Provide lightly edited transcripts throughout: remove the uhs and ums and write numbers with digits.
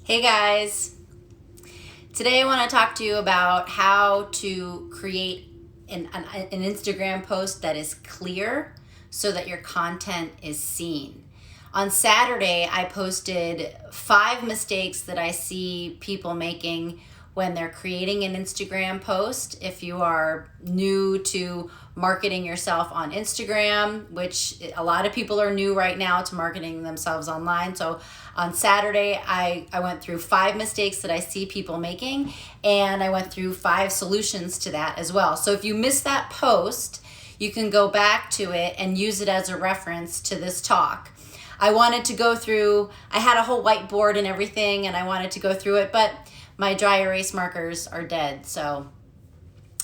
Hey guys, today I want to talk to you about how to create an Instagram post that is clear so that your content is seen. On Saturday, I posted 5 mistakes that I see people making when they're creating an Instagram post. If you are new to marketing yourself on Instagram, which a lot of people are new right now to marketing themselves online. So on Saturday, I went through 5 mistakes that I see people making, and I went through 5 solutions to that as well. So if you missed that post, you can go back to it and use it as a reference to this talk. I wanted to go through, I had a whole whiteboard and everything, and I wanted to go through it, but my dry erase markers are dead, so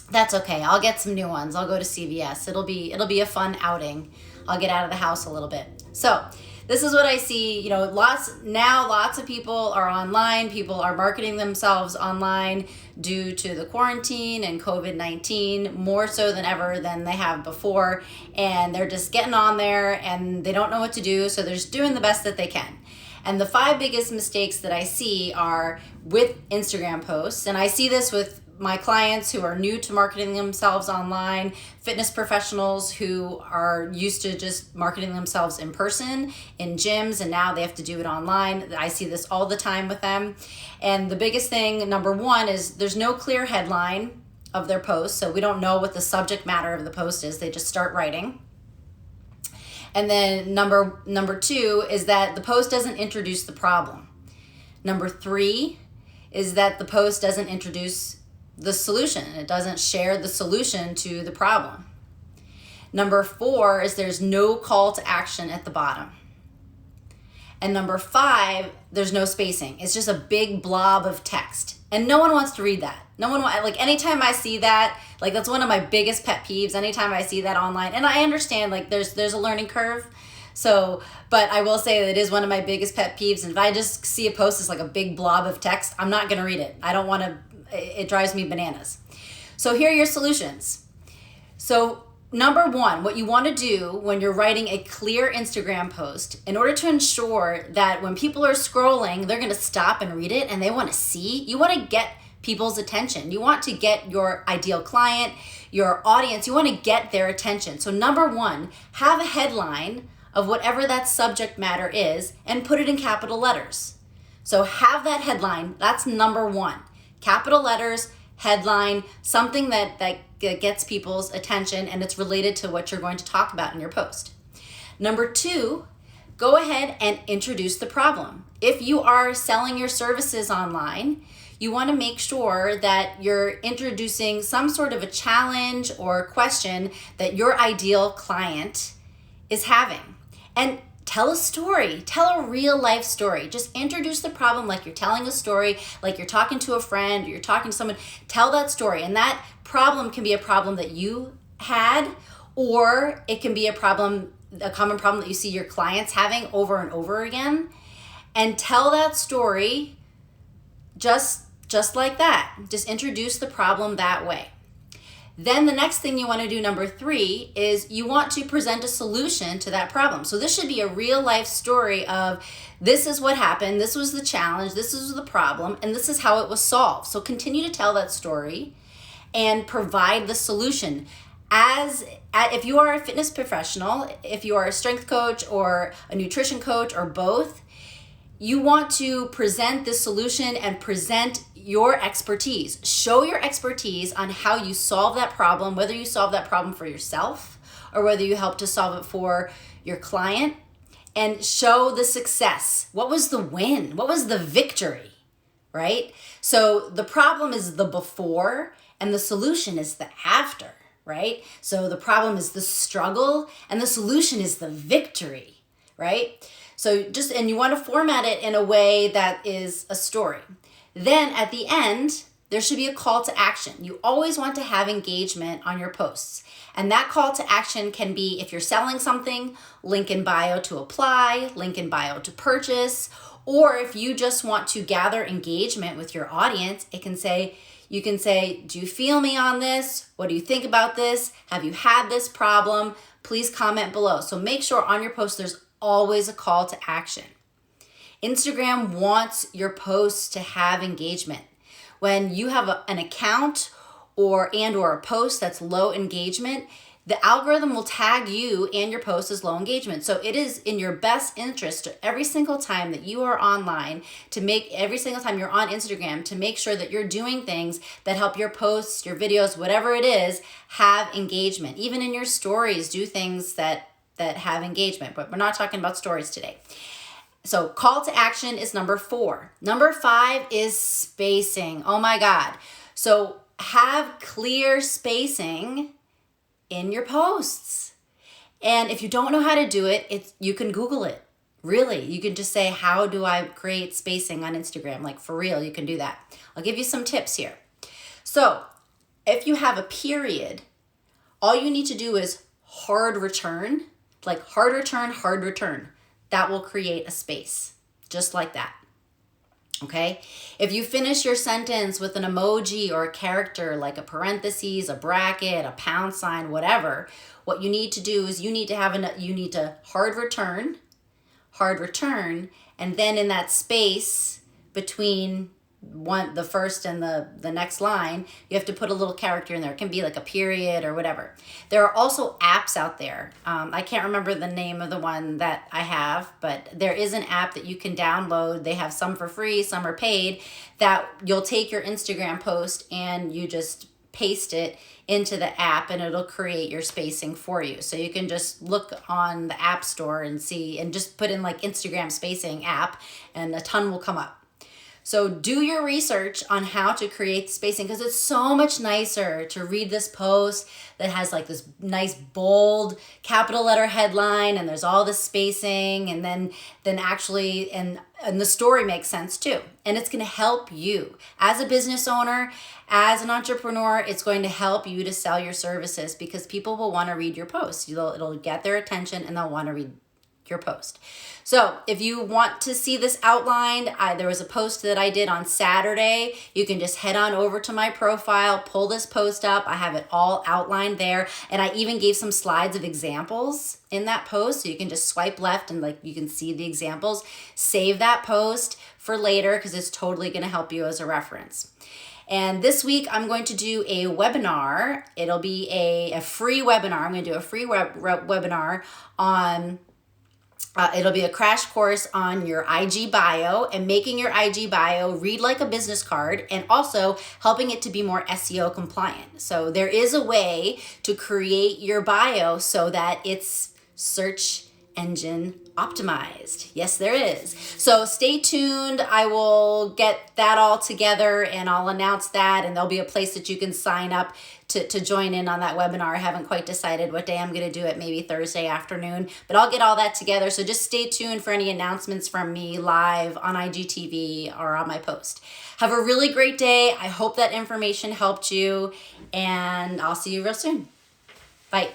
that's okay. I'll get some new ones. I'll go to CVS. It'll be a fun outing. I'll get out of the house a little bit. So this is what I see. Lots of people are online. People are marketing themselves online due to the quarantine and COVID-19 more so than ever than they have before. And they're just getting on there and they don't know what to do. So they're just doing the best that they can. And the 5 biggest mistakes that I see are with Instagram posts. And I see this with my clients who are new to marketing themselves online, fitness professionals who are used to just marketing themselves in person in gyms, and now they have to do it online. I see this all the time with them. And the biggest thing, number 1, is there's no clear headline of their post. So we don't know what the subject matter of the post is. They just start writing. And then number 2 is that the post doesn't introduce the problem. Number 3 is that the post doesn't introduce the solution. It doesn't share the solution to the problem. Number 4 is there's no call to action at the bottom. And number 5, there's no spacing. It's just a big blob of text. And no one wants to read that. Anytime I see that, that's one of my biggest pet peeves, anytime I see that online. And I understand, there's a learning curve. So, but I will say that it is one of my biggest pet peeves. And if I just see a post that's like a big blob of text, I'm not going to read it. I don't want to, it drives me bananas. So here are your solutions. So number 1, what you want to do when you're writing a clear Instagram post, in order to ensure that when people are scrolling, they're going to stop and read it and they want to see, you want to get people's attention. You want to get your ideal client, your audience, you want to get their attention. So number 1, have a headline of whatever that subject matter is and put it in capital letters. So have that headline. That's number 1. Capital letters, headline, something that gets people's attention and it's related to what you're going to talk about in your post. Number 2, go ahead and introduce the problem. If you are selling your services online, you want to make sure that you're introducing some sort of a challenge or question that your ideal client is having. And tell a story. Tell a real life story. Just introduce the problem like you're telling a story, like you're talking to a friend or you're talking to someone. Tell that story. And that problem can be a problem that you had, or it can be a common problem that you see your clients having over and over again. And tell that story just like that. Just introduce the problem that way. Then the next thing you want to do, number 3, is you want to present a solution to that problem. So this should be a real life story of this is what happened, this was the challenge, this was the problem, and this is how it was solved. So continue to tell that story and provide the solution. If you are a fitness professional, if you are a strength coach or a nutrition coach or both, you want to present this solution and present your expertise. Show your expertise on how you solve that problem, whether you solve that problem for yourself or whether you help to solve it for your client, and show the success. What was the win? What was the victory, right? So the problem is the before and the solution is the after, right? So the problem is the struggle and the solution is the victory, right? So and you want to format it in a way that is a story. Then at the end, there should be a call to action. You always want to have engagement on your posts. And that call to action can be, if you're selling something, link in bio to apply, link in bio to purchase, or if you just want to gather engagement with your audience, you can say, do you feel me on this? What do you think about this? Have you had this problem? Please comment below. So make sure on your post there's always a call to action. Instagram wants your posts to have engagement. When you have an account or a post that's low engagement, the algorithm will tag you and your post as low engagement. So it is in your best interest every single time that you are online every single time you're on Instagram to make sure that you're doing things that help your posts, your videos, whatever it is, have engagement. Even in your stories, do things that have engagement, but we're not talking about stories today. So call to action is number 4. Number 5 is spacing. Oh my God. So have clear spacing in your posts. And if you don't know how to do it, you can Google it. Really, you can just say, how do I create spacing on Instagram? Like for real, you can do that. I'll give you some tips here. So if you have a period, all you need to do is hard return, like hard return. That will create a space, just like that. Okay? If you finish your sentence with an emoji or a character like a parentheses, a bracket, a pound sign, whatever, what you need to do is you need to hard return, and then in that space between the first and the next line, you have to put a little character in there. It can be like a period or whatever. There are also apps out there. I can't remember the name of the one that I have, but there is an app that you can download. They have some for free, some are paid, that you'll take your Instagram post and you just paste it into the app and it'll create your spacing for you. So you can just look on the app store and see, and just put in like Instagram spacing app and a ton will come up. So do your research on how to create spacing, because it's so much nicer to read this post that has like this nice bold capital letter headline and there's all this spacing, and then actually and the story makes sense too. And it's going to help you as a business owner, as an entrepreneur. It's going to help you to sell your services because people will want to read your post. It'll get their attention and they'll want to read your post. So if you want to see this outlined, there was a post that I did on Saturday. You can just head on over to my profile, pull this post up. I have it all outlined there. And I even gave some slides of examples in that post. So you can just swipe left and you can see the examples. Save that post for later because it's totally going to help you as a reference. And this week I'm going to do a webinar. It'll be a free webinar. I'm going to do a free webinar on it'll be a crash course on your IG bio and making your IG bio read like a business card, and also helping it to be more SEO compliant. So there is a way to create your bio so that it's search engine optimized. Yes, there is. So stay tuned. I will get that all together and I'll announce that, and there'll be a place that you can sign up to join in on that webinar. I haven't quite decided what day I'm going to do it, maybe Thursday afternoon, but I'll get all that together. So just stay tuned for any announcements from me live on IGTV or on my post. Have a really great day. I hope that information helped you, and I'll see you real soon. Bye.